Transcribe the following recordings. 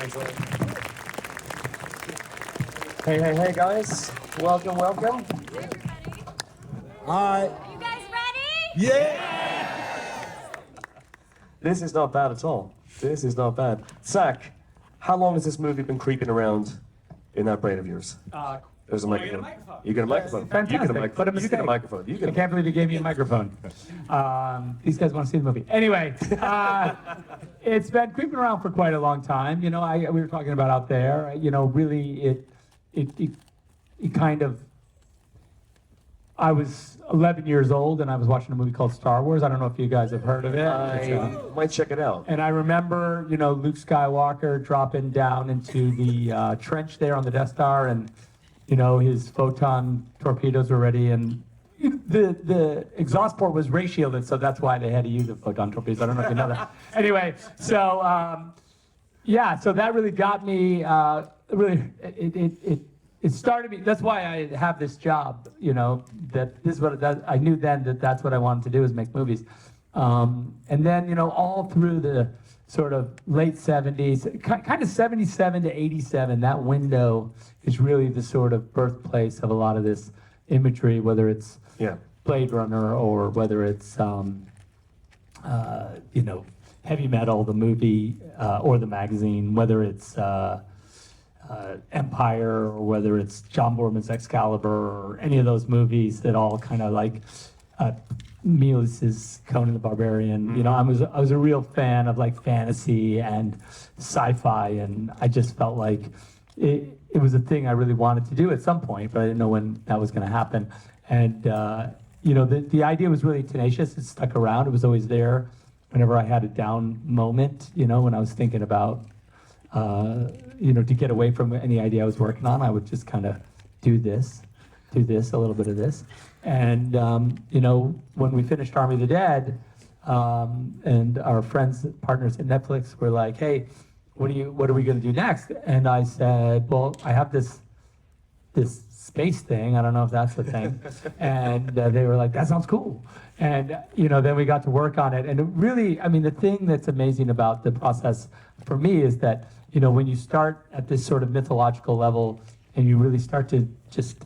Thanks, Larry. Hey, guys. Welcome. Hi. You guys ready? Yeah. This is not bad at all. This is not bad. Zack, how long has this movie been creeping around in that brain of yours? There's a microphone. You get a microphone. Fantastic. You get a microphone. What a You get a mistake. microphone. You get I a can't believe you gave me a microphone. These guys want to see the movie. Anyway, it's been creeping around for quite a long time. You know, we were talking about out there. You know, really, it kind of. I was 11 years old and I was watching a movie called Star Wars. I don't know if you guys have heard of it. I might check it out. And I remember, you know, Luke Skywalker dropping down into the trench there on the Death Star, and you know, his photon torpedoes were ready, and the exhaust port was ray shielded, so that's why they had to use the photon torpedoes. I don't know if you know that. Anyway, so yeah, so that really got me. Really, it started me. That's why I have this job. You know, that this is what I knew then that that's what I wanted to do, is make movies. And then, you know, all through the sort of late 70s, kind of 77 to 87, that window is really the sort of birthplace of a lot of this imagery, whether it's Blade Runner or whether it's, you know, heavy metal, the movie or the magazine, whether it's Empire or whether it's John Boorman's Excalibur or any of those movies that all kind of like Miles' Conan the Barbarian. Mm-hmm. You know, I was a real fan of like fantasy and sci-fi, and I just felt like it was a thing I really wanted to do at some point, but I didn't know when that was going to happen. And you know, the idea was really tenacious. It stuck around. It was always there whenever I had a down moment. You know, when I was thinking about you know, to get away from any idea I was working on, I would just kind of do this, a little bit of this. And, you know, when we finished Army of the Dead, and our friends, partners at Netflix were like, hey, what are we going to do next? And I said, well, I have this space thing. I don't know if that's the thing. And they were like, that sounds cool. And, you know, then we got to work on it. And it really, I mean, the thing that's amazing about the process for me is that, you know, when you start at this sort of mythological level and you really start to just,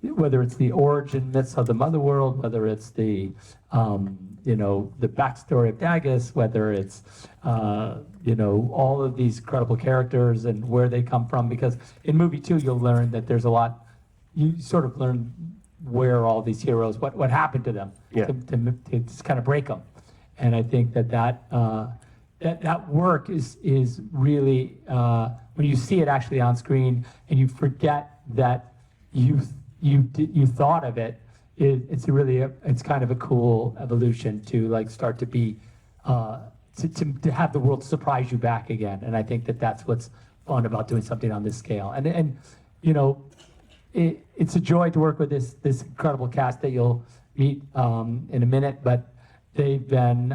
whether it's the origin myths of the mother world, whether it's the, you know, the backstory of Daggis, whether it's, you know, all of these incredible characters and where they come from, because in movie 2 you'll learn that there's a lot, you sort of learn where all these heroes, what happened to them, to just kind of break them. And I think that work is really, when you see it actually on screen and you forget that you thought of it, it's kind of a cool evolution to like start to be, to have the world surprise you back again. And I think that's what's fun about doing something on this scale. And you know, it's a joy to work with this incredible cast that you'll meet in a minute, but they've been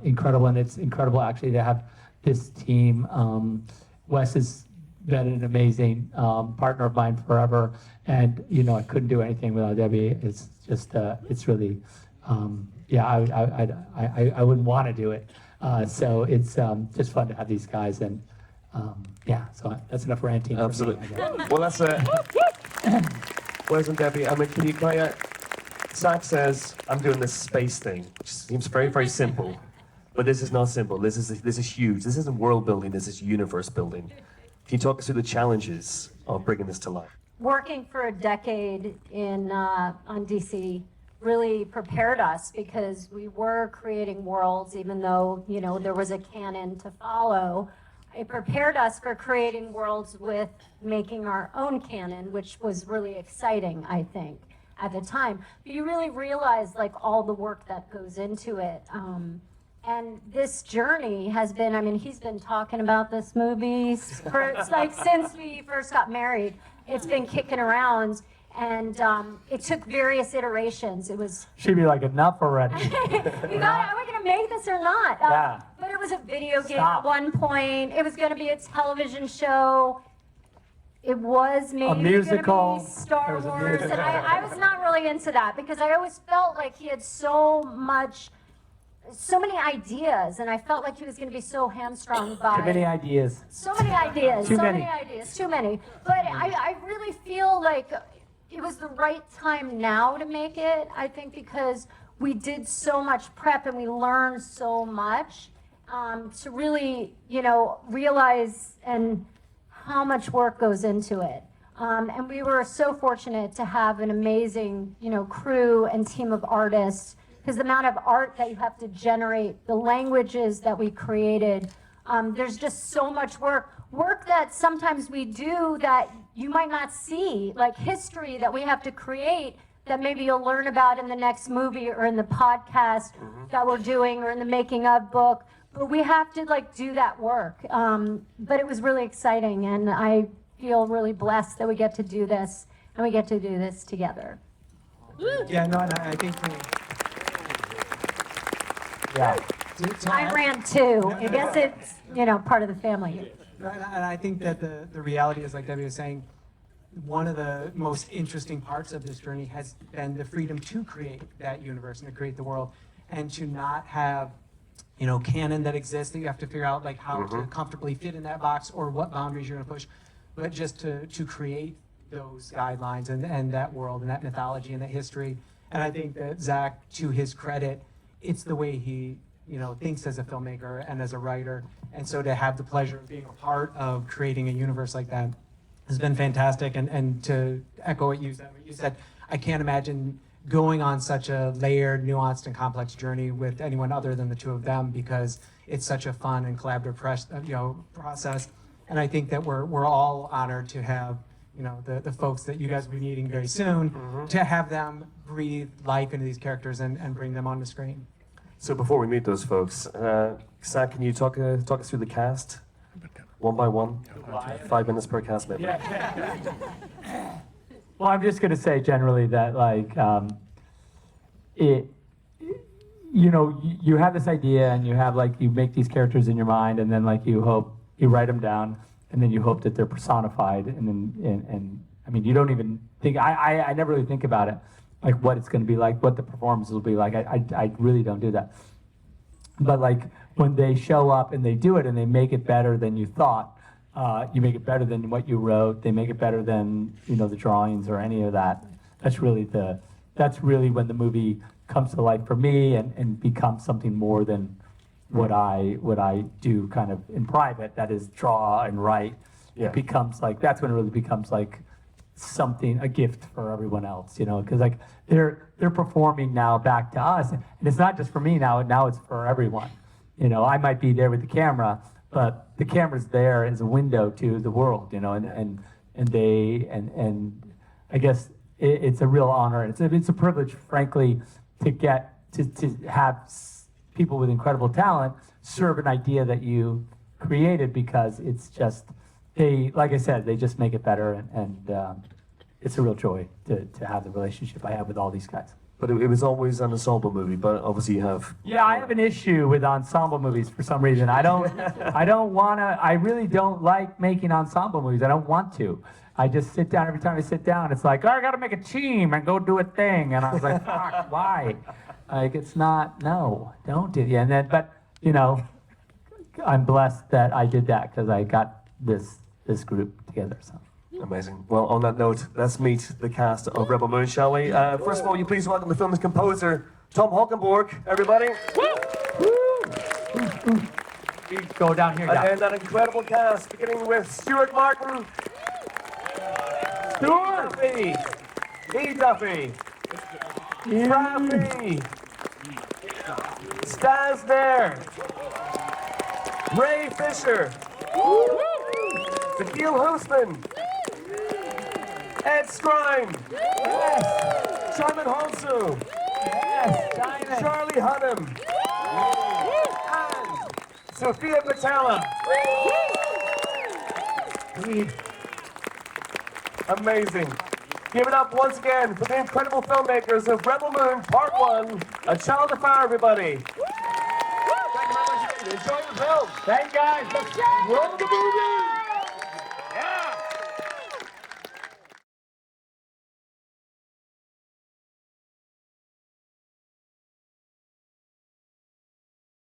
incredible, and it's incredible actually to have this team. Wes has been an amazing partner of mine forever, and you know, I couldn't do anything without Debbie. It's just it's really yeah, I wouldn't want to do it. So it's just fun to have these guys, and yeah, so that's enough ranting. Absolutely. Well, that's Wes and Debbie, I mean, can you Zack says, I'm doing this space thing, which seems very, very simple. But this is not simple. This is huge. This isn't world building, this is universe building. Can you talk us through the challenges of bringing this to life? Working for a decade on DC really prepared us, because we were creating worlds, even though, you know, there was a canon to follow. It prepared us for creating worlds with making our own canon, which was really exciting, I think, at the time. But you really realize like all the work that goes into it. And this journey has been, I mean, he's been talking about this movie for like since we first got married. It's been kicking around, and it took various iterations. It was. She'd be like, enough already. You thought, are we going to make this or not? Yeah. But it was a video game at one point. It was going to be a television show. It was maybe a musical. Gonna be Star Wars, and I was not really into that, because I always felt like he had so much so many ideas, and I felt like he was going to be so hamstrung by Too many ideas. so many ideas, Too so many. many ideas, too many. But I really feel like it was the right time now to make it, I think, because we did so much prep and we learned so much to really, realize and how much work goes into it. And we were so fortunate to have an amazing, crew and team of artists, because the amount of art that you have to generate, the languages that we created, there's just so much work that sometimes we do that you might not see, like history that we have to create that maybe you'll learn about in the next movie or in the podcast that we're doing or in the making of book. But we have to do that work. But it was really exciting, and I feel really blessed that we get to do this, and we get to do this together. Yeah, no, and I think Yeah. I ran too. I guess it's, part of the family. and I think that the reality is, like Debbie was saying, one of the most interesting parts of this journey has been the freedom to create that universe and to create the world, and to not have, canon that exists that you have to figure out how to comfortably fit in that box or what boundaries you're going to push, but just to create those guidelines and that world and that mythology and that history. And I think that Zack, to his credit, it's the way he thinks as a filmmaker and as a writer. And so to have the pleasure of being a part of creating a universe like that has been fantastic. And to echo what you said, I can't imagine going on such a layered, nuanced, and complex journey with anyone other than the two of them, because it's such a fun and collaborative process. And I think that we're all honored to have the folks that you guys will be meeting very soon, to have them breathe life into these characters and bring them on the screen. So before we meet those folks, Zack, can you talk us through the cast, one by one? 5 minutes per cast member. Well, I'm just gonna say generally that you have this idea and you have you make these characters in your mind, and then you write them down, and then you hope that they're personified, and I mean, you don't even think, I never really think about it, what it's gonna be like, what the performances will be like. I really don't do that. But when they show up and they do it and they make it better than you thought, you make it better than what you wrote, they make it better than the drawings or any of that. That's really when the movie comes to life for me and becomes something more than what I do kind of in private, that is draw and write. Yeah. It becomes that's when it really becomes something, a gift for everyone else, because they're performing now back to us, and it's not just for me now it's for everyone. I might be there with the camera, but the camera's there as a window to the world, and I guess it's a real honor, and it's a privilege, frankly, to get to have people with incredible talent serve an idea that you created, because it's just, like I said, they just make it better, and it's a real joy to have the relationship I have with all these guys. But it was always an ensemble movie, but obviously you have... Yeah, I have an issue with ensemble movies for some reason. I really don't like making ensemble movies. I don't want to. I just sit down, every time I sit down, it's I gotta make a team and go do a thing. And I was like, fuck, why? It's not, no, don't do that. But I'm blessed that I did that, because I got this group together, so. Amazing. Well, on that note, let's meet the cast of Rebel Moon, shall we? First of all, will you please welcome the film's composer, Tom Holkenborg, everybody. Go down here, And yeah. then that incredible cast, beginning with Stuart Martin, Duffy, E. Duffy, Bradley, Stas there, Ray Fisher, Michiel Huisman, Ed Skrein, Simon Honsu, Charlie Hunnam, and Sofia Boutella. Amazing. Give it up once again for the incredible filmmakers of Rebel Moon Part 1, A Child of Fire, everybody. Thank you very much. Enjoy the film. Thank you, guys. Let's roll the movie.